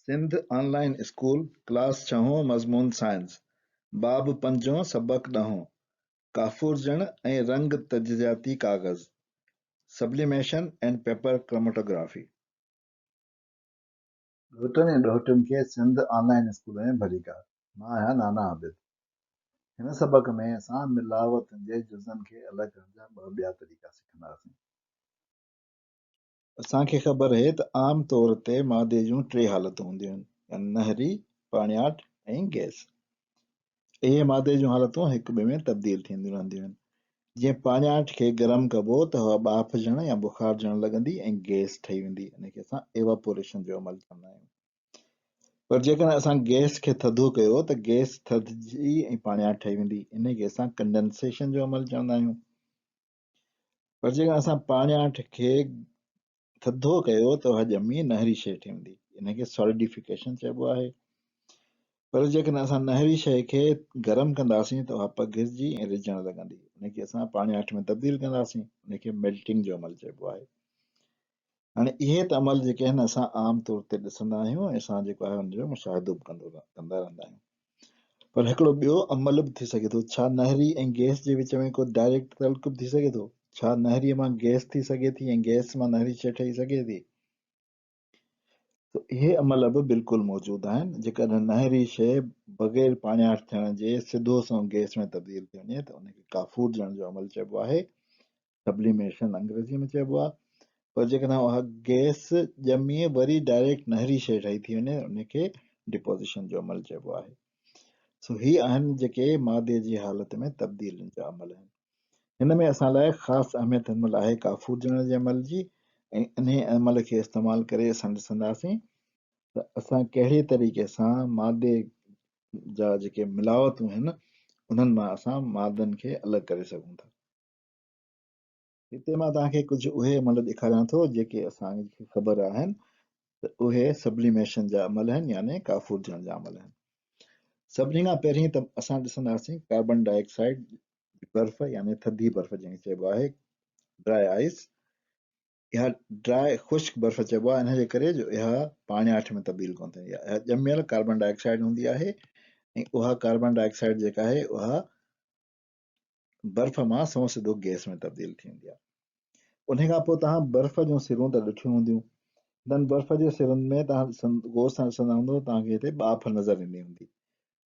Sindh online school class 6 मज़मून science बाब 5 सबक 10 काफूर जण ऐं रंग तजियाती कागज़ सब्लिमेशन एंड पेपर क्रोमेटोग्राफी। ॾोहिटनि ऐं ॾोहिटियुनि खे सिंध ऑनलाइन स्कूल में भली कर। मां आहियां नाना आबिद। हिन सबक में असां मिलावतुनि जे जुज़नि खे अलॻि करण जा ॿिया तरीक़ा सिखंदासीं। असांखे ख़बर आहे त आम तौर ते मादे जूं 3 हालतूं हूंदियूं आहिनि, नहरी, पाणियाठ ऐं गैस। इहे मादे जूं हालतूं हिक ॿिए में तब्दील थींदियूं रहंदियूं आहिनि। जीअं पाणियाठ खे गरम कबो त हवा बाफ़ ॼण या बुखार ॼण लॻंदी ऐं गैस ठही वेंदी, इनखे असां एवापोरेशन जो अमल चवंदा आहियूं। पर जेकॾहिं असां गैस खे थधो कयो त गैस थधिजी ऐं पाणियाठ ठही वेंदी, इनखे असां कंडेंसेशन जो अमल चवंदा आहियूं। पर जेकॾहिं असां पाणियाठ खे थधो कयो त उहा ॼमी नहरी शइ ठही वेंदी, इनखे सॉलिडिफिकेशन चइबो आहे। पर जेकॾहिं असां नहरी शइ खे गरम कंदासीं त उहा पघिरिजी ऐं रिझण लॻंदी, उनखे असां पाणियाठ में तब्दील कंदासीं, उनखे मेल्टिंग जो अमल चइबो आहे। हाणे इहे त अमल जेके आहिनि असां आम तौर ते ॾिसंदा आहियूं ऐं असां जेको आहे हुनजो मुशाहिदो बि कंदा रहंदा आहियूं। पर हिकिड़ो ॿियो अमल बि थी सघे थो। छा नहरी ऐं गैस जे विच में को डायरेक्ट तल्क बि थी सघे थो? छा नहरीअ मां गैस थी सघे थी ऐं गैस मां नहरी शइ ठही सघे थी? त इहे अमल बि बिल्कुलु मौजूदु आहिनि। जेकॾहिं नहरी शइ बग़ैर पाणियाठ थियण जे सिधो सं गैस में तब्दील थी वञे त उनखे काफूर ॼण जो अमल चइबो आहे, सब्लिमेशन अंग्रेज़ी में चइबो आहे। पर जेकॾहिं उहा गैस ॼमी वरी डायरेक्ट नहरी शइ ठही थी वञे, उनखे डिपोज़िशन जो अमल चइबो आहे। सो ही आहिनि जेके मादे जी हालत में तब्दीलियुनि जा अमल आहिनि। हिन में असां लाइ ख़ासि अहमियत हिनमहिल आहे काफूर ॼण जे अमल जी, ऐं इन अमल खे इस्तेमालु करे असां ॾिसंदासीं त असां कहिड़े तरीक़े सां मादे जा जेके मिलावटूं आहिनि उन्हनि मां असां मादनि खे अलॻि करे सघूं था। हिते मां तव्हांखे कुझु उहे अमल ॾेखारियां थो जेके असांखे ख़बर आहिनि त उहे सब्लिमेशन जा अमल आहिनि, यानी काफूर ॼण जा अमल आहिनि। सभिनी खां पहिरीं त असां ॾिसंदासीं कार्बन डाइऑक्साइड बर्फ़, यानी थधी बर्फ़ जंहिंखे चइबो आहे ड्राई आइस। इहा ड्राई ख़ुश्क बर्फ़ चइबो आहे इनजे करे जो इहा पाणियाठ में तब्दील कोन थींदी आहे। इहा ॼमियल कार्बन डाइऑक्साइड हूंदी आहे ऐं उहा कार्बन डाइऑक्साइड जेका आहे उहा बर्फ़ मां सौ सिधो गैस में तब्दील थी वेंदी आहे। उन खां पोइ तव्हां बर्फ़ जूं सिरूं त ॾिठियूं हूंदियूं। इन्हनि बर्फ़ जे सिरुनि में तव्हां गौर सां ॾिसंदा हूंदव, तव्हांखे हिते बाफ़ नज़र ईंदी हूंदी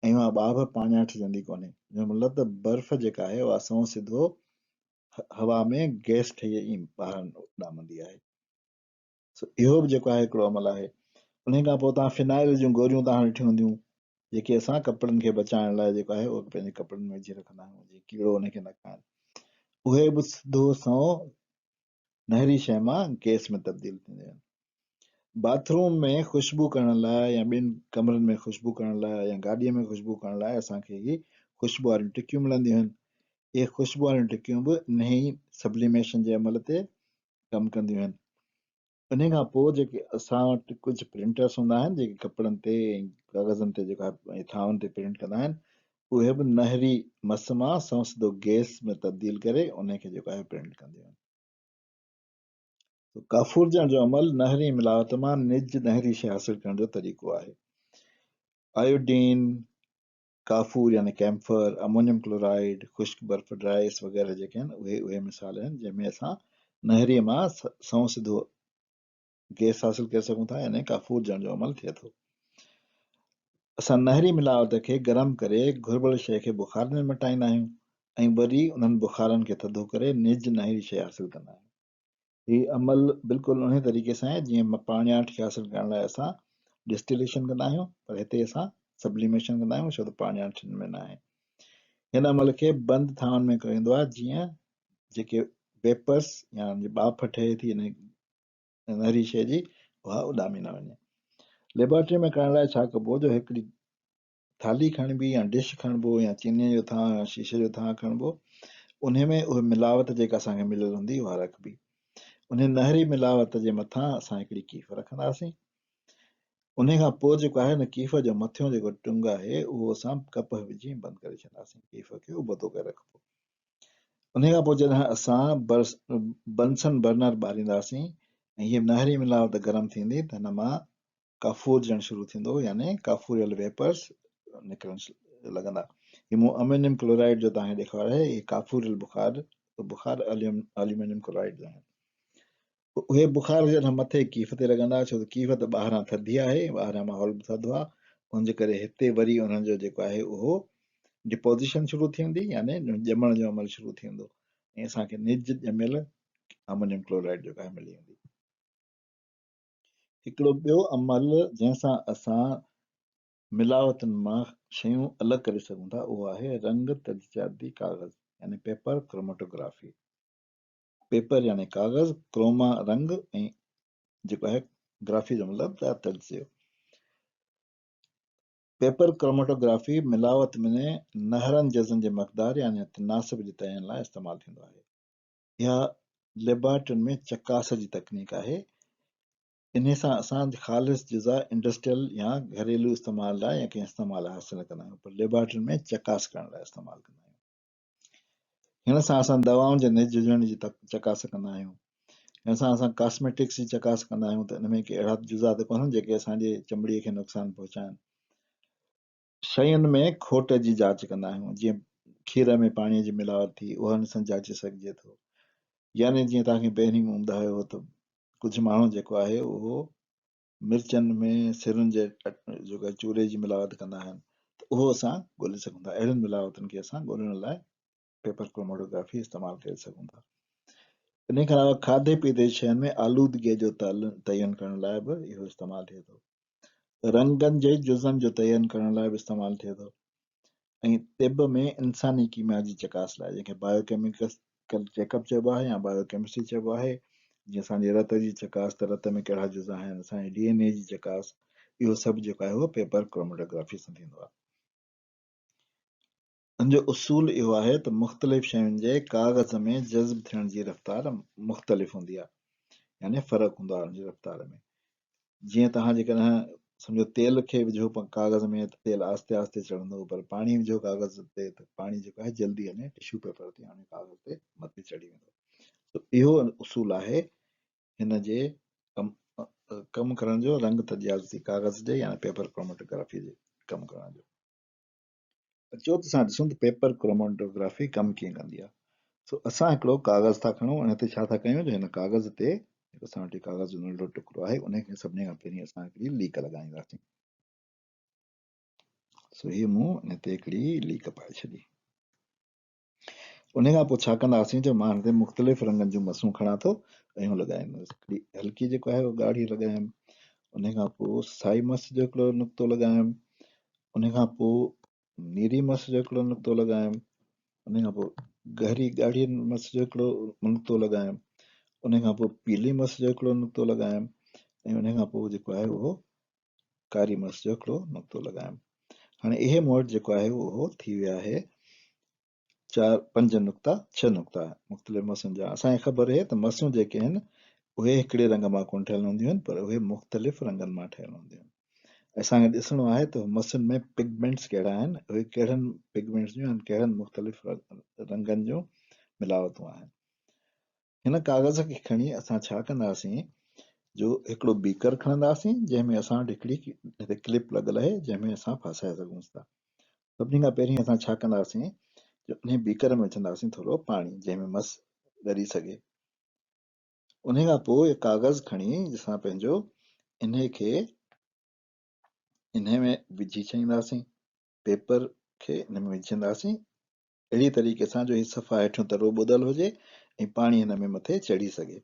ऐं उहा बाफ़ पाणियाठ जंदी कोन्हे। हिन जो मतिलबु त बर्फ़ जेका आहे उहा सौ सिधो हवा में गैस ठही ॿाहिरि उॾामंदी आहे। सो इहो बि जेको आहे हिकिड़ो अमल आहे। उन खां पोइ तव्हां फिनाइल जूं गोरियूं तव्हां ॾिठियूं हूंदियूं, जेके असां कपिड़नि खे बचाइण लाइ जेको आहे उहो पंहिंजे कपिड़नि में विझी रखंदा आहियूं, जीअं कीड़ो उनखे न खाइनि। उहे बि सिधो सौ नहरी शइ मां गैस में तब्दील थींदियूं आहिनि। बाथरूम में ख़ुशबू करण लाइ या ॿिनि कमरनि में ख़ुशबू करण लाइ या गाॾीअ में ख़ुशबू करण लाइ असांखे ही ख़ुशबू वारियूं टिकियूं मिलंदियूं आहिनि। इहे ख़ुशबू वारियूं टिकियूं बि इन ई सब्लिमेशन जे अमल ते कमु कंदियूं आहिनि। इन खां पोइ जेके असां वटि कुझु प्रिंटर्स हूंदा आहिनि जेके कपिड़नि ते ऐं कागज़नि ते जेका थांवनि ते प्रिंट कंदा आहिनि, उहे बि नहरी मस मां सौ सिधो गैस में तब्दील करे उनखे जेको आहे प्रिंट कंदियूं आहिनि। काफूर ॼण जो अमल नहरी मिलावट मां निज नहरी शइ हासिल करण जो तरीक़ो आहे। आयोडीन, काफूर यानी कैम्फर, अमोनियम क्लोराइड, ख़ुश्क बर्फ़, ड्राई आइस वग़ैरह जेके आहिनि उहे मिसाल आहिनि जंहिंमें असां नहरीअ मां सौ सिधो गैस हासिल करे सघूं था, यानी काफूर ॼण जो अमल थिए थो। असां नहरी मिलावट खे गरम करे घुरिबल शइ खे बुखार में मटाईंदा आहियूं ऐं वरी उन्हनि बुखारनि खे थधो करे निज नहरी शइ हासिल कंदा आहियूं। हीउ अमल बिल्कुलु उन तरीक़े सां आहे जीअं पाणियाठ खे हासिल करण लाइ असां डिस्टिलेशन कंदा आहियूं, पर हिते असां सब्लिमेशन कंदा आहियूं छो त पाणियाठ हिन में न आहे। हिन अमल खे बंदि थांवनि में कयो वेंदो आहे जीअं जेके वेपर्स या बाफ़ ठहे थी नहरी शइ जी उहा उॾामी न वञे। लेबोरेटरी में करण लाइ छा कबो, जो हिकिड़ी थाली खणिबी या डिश खणिबो या चीनीअ जो थां या शीशे जो थां खणिबो, उन में उहा मिलावट जेका असांखे मिलियल हूंदी उहा रखिबी। उन नहरी मिलावट जे मथां असां हिकिड़ी कीफ़ रखंदासीं। उन खां पोइ जेको आहे न कीफ़ जो मथियों जेको टुंग आहे उहो असां कप विझी बंदि करे छॾंदासीं, कीफ़ खे उबतो करे रखिबो। उन खां पोइ जॾहिं असां बंसन बर्नर ॿारींदासीं ऐं हीअ नहरी मिलावट गरम थींदी त हिन मां काफ़ूर ॼण शुरू थींदो, यानी काफ़ूरियल वेपर्स निकिरण लॻंदा। ही मूं अम्यूनियम क्लोराइड जो तव्हांखे ॾेखारियो आहे, काफ़ूरियल बुखार एल्यूमिनियम क्लोराइड जो आहिनि। उहे बुखार जॾहिं मथे कीफ ते लॻंदा, छो त कीफ त ॿाहिरां थधी आहे, ॿाहिरां माहौल बि थधो आहे, हुनजे करे हिते वरी उन्हनि जो जेको आहे उहो डिपोज़िशन शुरू थी वेंदी, यानी ॼमण जो अमल शुरू थी वेंदो, ऐं असांखे निज ॼमियल अमोनियम क्लोराइड जेको आहे मिली वेंदी। हिकिड़ो ॿियो अमल जंहिंसां असां मिलावटनि मां शयूं अलॻि करे सघूं था, उहो आहे रंग तजियाती कागज़, यानी पेपर क्रोमेटोग्राफी। पेपर यानी कागज़, क्रोमा रंग, ऐं जेको आहे ग्राफी जो मतिलबु तजियो। पेपर क्रोमेटोग्राफी मिलावट में नहरनि जज़नि जे मक़दार यानी तनासिब जे तयन लाइ इस्तेमालु थींदो आहे। इहा लेबॉरेटरियुनि में चकास जी तकनीक आहे। इन सां असां ख़ालिस जुज़ा इंडस्ट्रियल या घरेलू इस्तेमाल लाइ या कंहिं इस्तेमाल हासिल न कंदा आहियूं, पर लेबॉरेटरियुनि में चकास करण लाइ इस्तेमालु कंदा आहियूं। हिन सां असां दवाउनि जे निज जुज़नि जी चकास कंदा आहियूं। हिन सां असां कॉस्मेटिक्स जी चकास कंदा आहियूं त इन में के अहिड़ा जुज़ा त कोन्हनि जेके असांजे चमड़ीअ खे नुक़सानु पहुचाइनि। शयुनि में खोट जी जांच कंदा आहियूं, जीअं खीर में पाणीअ जी मिलावट थी, उहा हुन सां जांचे सघिजे थो। यानी जीअं तव्हांखे पहिरीं मूं ॿुधायो हो त कुझु माण्हू जेको आहे उहो मिर्चनि में सिरुनि जे जेको चूरे जी मिलावट कंदा आहिनि, त उहो असां ॻोल्हे सघूं था। अहिड़ियुनि मिलावटनि खे असां ॻोल्हण लाइ पेपर क्रोमेटोग्राफी इस्तेमालु करे सघूं था। इन खां अलावा खाधे पीते जी शयुनि में आलूदगीअ जो तयन करण लाइ बि इहो इस्तेमालु थिए थो। रंगनि जे जुज़नि जो तयन करण लाइ बि इस्तेमालु थिए थो, ऐं तिब में इंसानी कीमिया जी चकास लाइ, जंहिंखे बायोकेमिकल चेकअप चइबो आहे या बायोकेमिस्ट्री चइबो आहे। जीअं असांजे रत जी चकास, त रत में कहिड़ा जुज़ आहिनि, असांजे DNA जी चकास, इहो सभु जेको आहे उहो पेपर क्रोमेटोग्राफी सां थींदो आहे। हुनजो उसूल इहो आहे त मुख़्तलिफ़ शयुनि जे कागज़ में जज़्ब थियण जी रफ़्तार मुख़्तलिफ़ हूंदी आहे, यानी फ़र्क़ु हूंदो आहे हुनजी रफ़्तार में। जीअं तव्हां जेकॾहिं सम्झो तेल खे विझो कागज़ में त तेल आस्ते आस्ते चढ़ंदो, पर पाणी विझो कागज़ ते त पाणी जेको आहे जल्दी यानी टिश्यू पेपर ते यानी कागज़ ते मथे चढ़ी वेंदो। त इहो उसूल आहे हिन जे कमु करण जो, रंग तजियाती कागज़ जे या पेपर क्रोमेटोग्राफी जे कमु करण जो। अचो त असां ॾिसूं त पेपर क्रोमेटोग्राफी कमु कीअं कंदी आहे। सो असां हिकिड़ो कागज़ था खणूं, हिन ते छा था कयूं, जो हिन कागज़ ते असां वटि कागज़ जो नंढो टुकड़ो आहे, उनखे सभिनी खां पहिरीं असां हिकिड़ी लीक लॻाईंदासीं। सो हीअ मूं हिन ते हिकिड़ी लीक पाए छॾी। उन खां पोइ छा कंदासीं, जो मां हिन ते मुख़्तलिफ़ रंगनि जूं मसूं खणां थो ऐं लॻाईंदुसि। हिकिड़ी हल्की जेको आहे उहा ॻाढ़ी लॻायमि, उन खां पोइ साई मस जो हिकिड़ो नुक़्तो लॻायमि, उन खां पोइ नीरी मस जो हिकिड़ो नुक़्तो लॻायमि, उन खां पोइ गहरी ॻाढ़ी मस जो हिकिड़ो नुक़्तो लॻायमि, उन खां पोइ पीली मस जो हिकिड़ो नुक़्तो लॻायमि, ऐं उन खां पोइ जेको आहे उहो कारी मस जो हिकिड़ो नुक़्तो लॻायमि। हाणे इहे मूं वटि जेको आहे उहो थी विया आहे 4-5 नुक़्ता 6 नुक़्ता मुख़्तलिफ़ मसुनि जा। असांखे ख़बर आहे त मसूं जेके आहिनि उहे हिकिड़े रंग मां कोन ठहियल हूंदियूं आहिनि, पर उहे मुख़्तलिफ़ रंगनि मां ठहियल हूंदियूं आहिनि। असांखे ॾिसणो आहे त मसुनि में पिगमेंट्स कहिड़ा आहिनि, उहे कहिड़नि पिगमेंट्स जूं आहिनि, कहिड़नि मुख़्तलिफ़ रंगनि जूं मिलावटूं आहिनि। हिन कागज़ खे खणी असां छा कंदासीं, जो हिकिड़ो बीकर खणंदासीं, जंहिंमें असां वटि हिकिड़ी हिते क्लिप लॻल आहे, जंहिंमें असां फासाए सघूं था। सभिनी खां पहिरीं असां छा कंदासीं, जो उन बीकर में विझंदासीं थोरो पाणी, जंहिंमें मस ॻरी सघे। उन खां पोइ इहो कागज़ खणी असां पंहिंजो इन खे इन में विझी छॾींदासीं, पेपर खे इन में विझंदासीं अहिड़ी तरीक़े सां जो हीउ सफ़ा हेठियों तरो ॿुधल हुजे ऐं पाणी हिन में मथे चढ़ी सघे।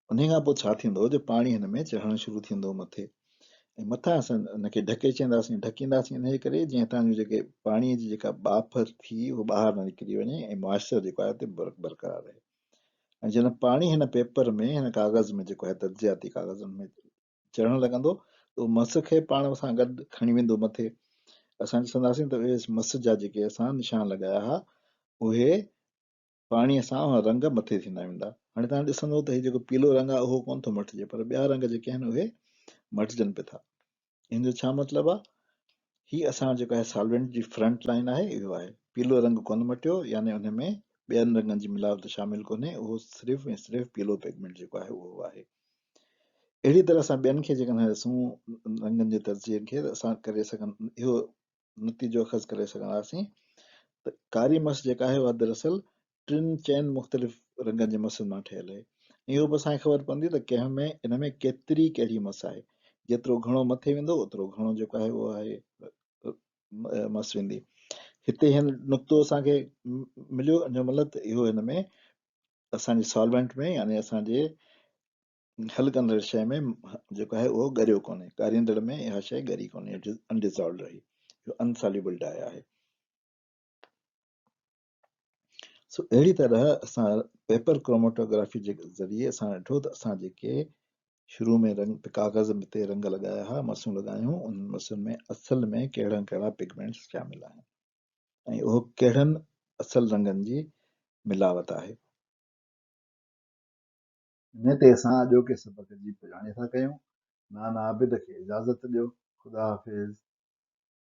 उन खां पोइ छा थींदो, जो पाणी हिन में चढ़णु शुरू थींदो मथे, ऐं मथां असां हुनखे ढके छॾींदासीं, ढकींदासीं इन करे जीअं तव्हांजो जेके पाणीअ जी जेका बाफ़ थी उहो ॿाहिरि न निकिरी वञे ऐं मॉइस्चर जेको आहे हुते बरक़रार रहे। ऐं जॾहिं पाणी हिन पेपर में, हिन कागज़ में जेको आहे तजियाती कागज़नि में चढ़णु लॻंदो, त उहो मस खे पाण सां गॾु खणी वेंदो मथे। असां ॾिसंदासीं त उहे मस जा जेके असां निशान लॻाया हुआ, उहे पाणीअ सां रंग मथे थींदा वेंदा। हाणे तव्हां ॾिसंदो त हीउ जेको पीलो रंग आहे उहो कोन थो मटिजे, पर ॿिया रंग जेके आहिनि उहे मटिजनि पिया था। हिन जो छा मतिलबु आहे, हीउ असां जेको आहे सॉल्वेंट जी फ्रंट लाइन आहे, इहो आहे पीलो रंग कोन मटियो, यानी हुन में ॿियनि रंगनि जी मिलावट शामिल कोन्हे, उहो सिर्फ़ु ऐं सिर्फ़ु पीलो पिगमेंट जेको आहे उहो आहे। अहिड़ी तरह सां ॿियनि खे जेकॾहिं ॾिसूं रंगनि जे तरजीहनि खे त असां करे इहो नतीजो अख़ज़ करे सघंदासीं त कारी मस जेका आहे उहा दरअसल 3 मुख़्तलिफ़ रंगनि जे मसुनि मां ठहियल आहे। इहो बि असांखे ख़बर पवंदी त इन में केतिरी कहिड़ी मस आहे। जेतिरो घणो मथे वेंदो ओतिरो घणो जेको आहे उहो आहे मस वेंदी। हिते हिन नुक़्तो असांखे मिलियो जो मतिलबु त इहो हिन में असांजे सॉल्वेंट में यानी असांजे हल कंदड़ शइ में जेको आहे उहो ॻरियो कोन्हे। कारींदड़ में इहा शइ ॻरी कोन्हे, अनडिज़ॉल्व रही, अनसॉल्युबल डाई आहे। सो अहिड़ी तरह असां पेपर क्रोमेटोग्राफी जे ज़रिए असां ॾिठो त असां जेके शुरू में कागज़ ते रंग लॻाया हुआ, मसूं लॻायूं, उन मसुनि में असल में कहिड़ा कहिड़ा पिगमेंट्स शामिल आहिनि ऐं उहो कहिड़नि असल रंगनि जी मिलावट आहे। इन ते असां अॼोके सबक़ जी पुॼाणी था कयूं। नाना आबिद खे इजाज़त ॾियो। ख़ुदा हाफ़िज़।